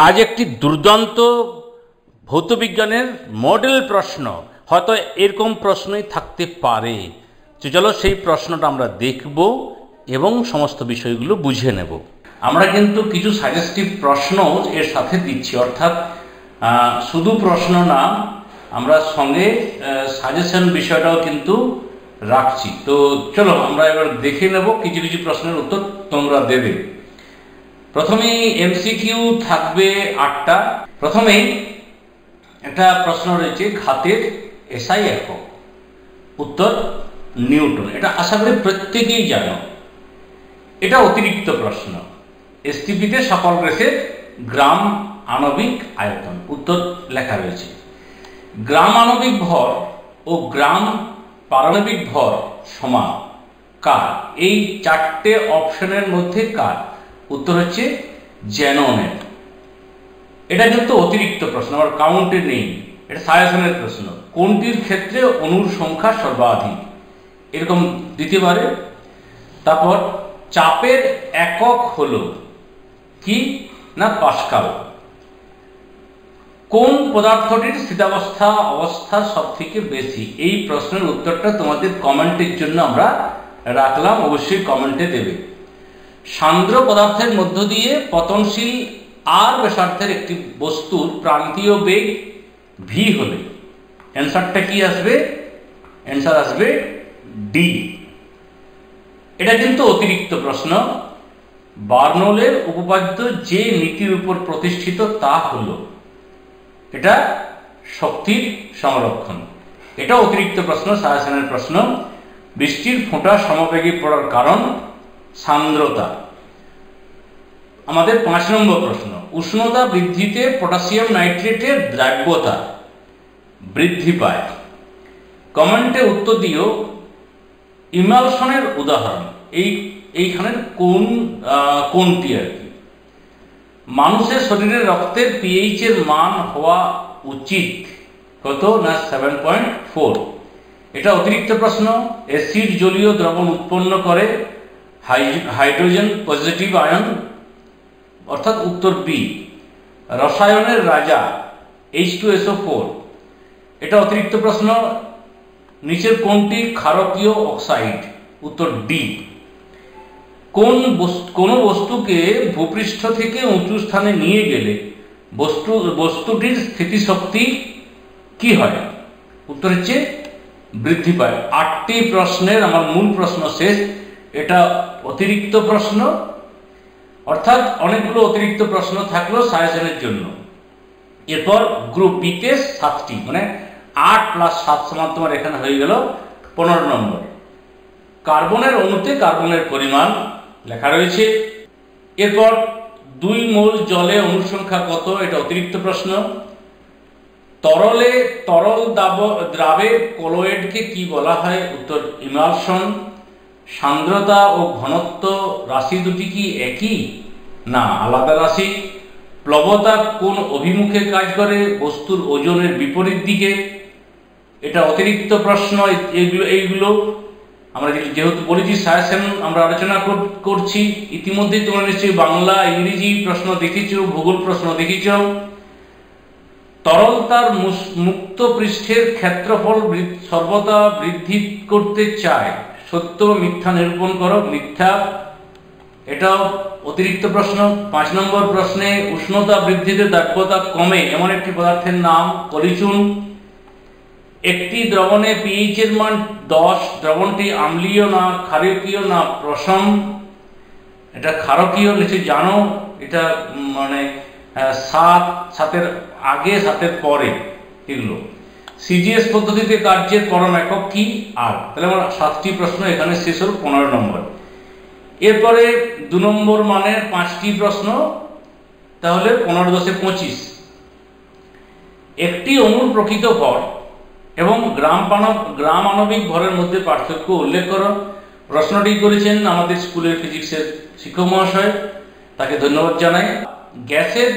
আজ একটি দুর্দান্ত ভৌতবিজ্ঞানের মডেল প্রশ্ন, হয়তো এরকম প্রশ্নই থাকতে পারে। তো চলো সেই প্রশ্নটা আমরা দেখব এবং সমস্ত বিষয়গুলো বুঝে নেব। আমরা কিন্তু কিছু সাজেস্টিভ প্রশ্ন এর সাথে দিচ্ছি, অর্থাৎ শুধু প্রশ্ন না, আমরা সঙ্গে সাজেশন বিষয়টাও কিন্তু রাখছি। তো চলো আমরা এবার দেখে নেব কিছু কিছু প্রশ্নের উত্তর তোমরা দেবে। প্রথমেই এমসিকিউ থাকবে 8টা। প্রথমেই একটা প্রশ্ন রয়েছে, ঘাতের এসআই একক, উত্তর নিউটন। এটা আশা করি প্রত্যেকেই জানো। এটা অতিরিক্ত প্রশ্ন। এসটিপিতে সকল গ্যাসের গ্রাম আণবিক আয়তন, উত্তর লেখা রয়েছে। গ্রাম আণবিক ভর ও গ্রাম পারমাণবিক ভর সমান কার? এই 4টে অপশনের মধ্যে কার? উত্তর হচ্ছে জ্যাননের। এটা কিন্তু অতিরিক্ত প্রশ্ন, আবার কাউন্টে নেই, এটা সাজেশনের প্রশ্ন। কোনটির ক্ষেত্রে অণুর সংখ্যা সর্বাধিক? এরকম দিতে পারে। তারপর চাপের একক হলো কি না পাস্কাল। কোন পদার্থটির স্থিতাবস্থা অবস্থা সব থেকে বেশি? এই প্রশ্নের উত্তরটা তোমাদের কমেন্টের জন্য আমরা রাখলাম, অবশ্যই কমেন্টে দেবে। সান্দ্র পদার্থের মধ্য দিয়ে পতনশীল আর ব্যাসার্ধের একটি বস্তুর প্রান্তীয় বেগ ভি হলে অ্যান্সারটা কি আসবে? অ্যান্সার আসবে ডি। এটা কিন্তু অতিরিক্ত প্রশ্ন। বার্নৌলের উপপাদ্য যে নীতির উপর প্রতিষ্ঠিত তা হলো, এটা শক্তির সংরক্ষণ। এটা অতিরিক্ত প্রশ্ন, সাজেশনের প্রশ্ন। বৃষ্টির ফোঁটা সমবেগে পড়ার কারণ সান্দ্রতা। আমাদের 5 নম্বর প্রশ্ন, উষ্ণতা বৃদ্ধিতে পটাশিয়াম নাইট্রেটের দ্রাব্যতা বৃদ্ধি পায়। কমেন্টে উত্তর দিও ইমালশনের উদাহরণ। এইখানের কোনটি আর কি? মানুষের শরীরে রক্তের পিএইচ এর মান হওয়া উচিত কত না 7.4। এটা অতিরিক্ত প্রশ্ন। অ্যাসিড জলীয় দ্রবণ উৎপন্ন করে হাইড্রোজেন পজিটিভ আয়ন, অর্থাৎ উত্তর বি। রসায়নের রাজা H2SO4, এটা অতিরিক্ত প্রশ্ন। নিচের কোনটি ক্ষারকীয় অক্সাইড? উত্তর ডি। কোন বস্তুকে ভূপৃষ্ঠ থেকে উঁচু স্থানে নিয়ে গেলে বস্তুটির স্থিতিশক্তি কি হয়? উত্তর হচ্ছে বৃদ্ধি পায়। 8টি প্রশ্নের আমার মূল প্রশ্ন শেষ। এটা অতিরিক্ত প্রশ্ন, অর্থাৎ অনেকগুলো অতিরিক্ত প্রশ্ন থাকলো সাজেশনের জন্য। এরপর গ্রুপ বিতে 7টি, মানে 8 + 7 সমান তোমার এখানে হয়ে গেল 15 নম্বর। কার্বনের অণুতে কার্বনের পরিমাণ লেখা রয়েছে। এরপর 2 মোল জলে অণুর সংখ্যা কত? এটা অতিরিক্ত প্রশ্ন। তরল দ্রাবে কলয়েডকে কি বলা হয়? উত্তর ইমালশন। সান্দ্রতা ও ঘনত্ব রাশি দুটি কি একই না আলাদা রাশি? প্লবতা কোন অভিমুখে কাজ করে? বস্তুর ওজনের বিপরীত দিকে। এটা অতিরিক্ত প্রশ্ন। এইগুলো আমরা যেহেতু বলেছি সাজেশন আমরা আলোচনা করছি, ইতিমধ্যে তোমরা নিশ্চয়ই বাংলা ইংরেজি প্রশ্ন দেখেছ, ভূগোল প্রশ্ন দেখেছ। তরলতার মুক্ত পৃষ্ঠের ক্ষেত্রফল সর্বদা বৃদ্ধি করতে চায়, সত্য মিথ্যা নিরূপণ করো। মিথ্যা। এটাও অতিরিক্ত প্রশ্ন। 5 নম্বর প্রশ্নে উষ্ণতা বৃদ্ধিতে দ্রাব্যতা কমে এমন একটি পদার্থের নাম কলিচুন। একটি দ্রবণে পিএইচ এর মান 10, দ্রবণটি আম্লীয় না ক্ষারকীয় না প্রশম? এটা ক্ষারকীয়, নিশ্চয়ই জানো। এটা মানে 7-এর আগে 7-এর পরে এগুলো। সিজিএস পদ্ধতিতে কার্যের পরম একক কি? আর তাহলে আমার 7টি প্রশ্ন এখানে শেষ হল, 15 নম্বর। এরপরে 2 নম্বর মানের 5টি প্রশ্ন, তাহলে 15 × 10 = 25। একটি অণুর প্রকৃত ভর এবং গ্রাম আণবিক ভরের মধ্যে পার্থক্য উল্লেখ করো। প্রশ্নটি করেছেন আমাদের স্কুলের ফিজিক্সের শিক্ষক মহাশয়, তাকে ধন্যবাদ জানাই। গ্যাসের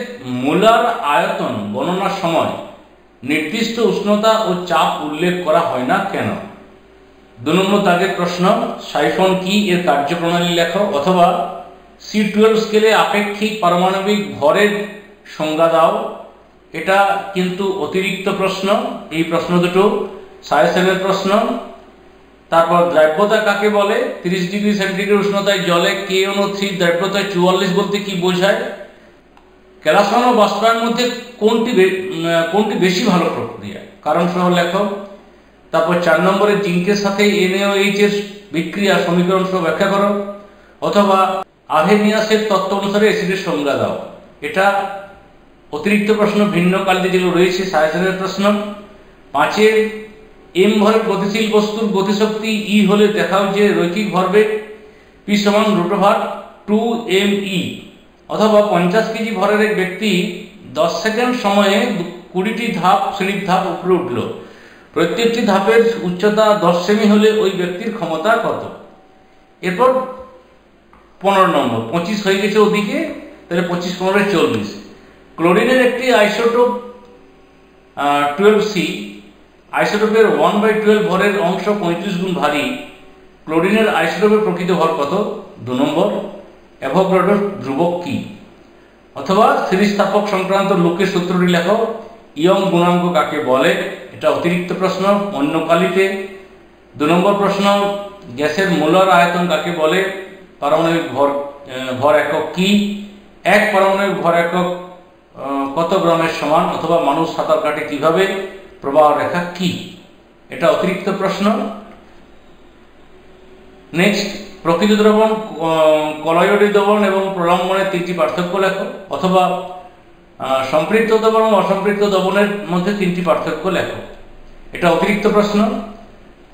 মোলার আয়তন গণনার সময় নির্দিষ্ট উষ্ণতা ও চাপ উল্লেখ করা হয় না কেন? 2 নম্বর দাগের প্রশ্ন, সাইফন কি? এর কার্যপ্রণালী লেখো। অথবা C12 স্কেলে আপেক্ষিক পারমাণবিক ভরের সংজ্ঞা দাও। এটা কিন্তু অতিরিক্ত প্রশ্ন, এই প্রশ্ন দুটো সাজেশনের প্রশ্ন। তারপর দ্রব্যতা কাকে বলে? 30 ডিগ্রি সেন্টিগ্রেড উষ্ণতায় জলে KNO3 দ্রব্যতায় 44 বলতে কি বোঝায়? কেলাসন ও বাষ্পায়ন মধ্যে কোনটি বেশি ভালো প্রক্রিয়া? কারণ সহ লেখো। তারপর 4 নম্বরে জিঙ্কের সাথে NaOH এর বিক্রিয়া সমীকরণ সহ ব্যাখ্যা করো, অথবা আর্হেনিয়াসের তত্ত্ব অনুসারে অ্যাসিডের সংজ্ঞা দাও। এটা অতিরিক্ত প্রশ্ন, ভিন্ন কালিতে যেগুলো রয়েছে সাজেশনের প্রশ্ন। 5 m ভরের গতিশীল বস্তুর গতিশক্তি E হলে দেখাও যে রৈখিক ভরবেগ P সমান √2mE, অথবা 50 কেজি ভরের এক ব্যক্তি 10 সেকেন্ড সময়ে 20টি সিঁড়ির ধাপ উপরে উঠল, প্রত্যেকটি ধাপের উচ্চতা 10 সেমি হলে ওই ব্যক্তির ক্ষমতা কত? এরপর 15 নম্বর, 25 হয়ে গেছে ওদিকে, তাহলে 25 15 40। ক্লোরিনের একটি আইসোটোপ 12C, আইসোটোপের 1/12 ভরের অংশ 35 গুণ ভারী। ক্লোরিনের আইসোটোপের প্রকৃত ভর কত? 2 নম্বর, অ্যাভোগাড্রোর ধ্রুবক কি? অথবা স্থিতিস্থাপক সংক্রান্ত লোকের সূত্রটি লেখো। ইয়ং গুণাঙ্ক কাকে বলে? এটা অতিরিক্ত প্রশ্ন, অন্য কালিতে। 2 নম্বর প্রশ্ন, গ্যাসের মোলার আয়তন কাকে বলে? পারমাণবিক ভর একক কি? 1 পারমাণবিক ভর একক কত গ্রামের সমান? অথবা মানুষ সাঁতার কাটে কিভাবে? প্রবাহ রেখা কি? এটা অতিরিক্ত প্রশ্ন। নেক্সট, প্রকৃত দ্রবণ, কলয়েডি দ্রবণ এবং প্রলম্বনের 3টি পার্থক্য লেখো, অথবা সম্পৃক্ত দ্রবণ এবং অসম্পৃক্ত দ্রবণের মধ্যে 3টি পার্থক্য লেখো। এটা অতিরিক্ত প্রশ্ন।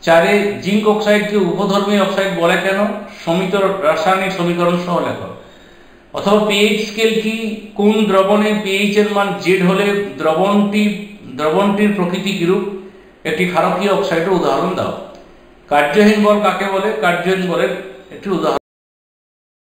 4 জিঙ্ক অক্সাইডকে উপধর্মী অক্সাইড বলে কেন? সমিত রাসায়নিক সমীকরণ সহ লেখো। অথবা pH স্কেল কি? কোন দ্রবণে pH এর মান Z হলে দ্রবণটির প্রকৃতি কিরূপ? একটি ক্ষারকীয় অক্সাইডের উদাহরণ দাও। কার্যহীন বল কাকে বলে? কার্যহীন বলের একটি উদাহরণ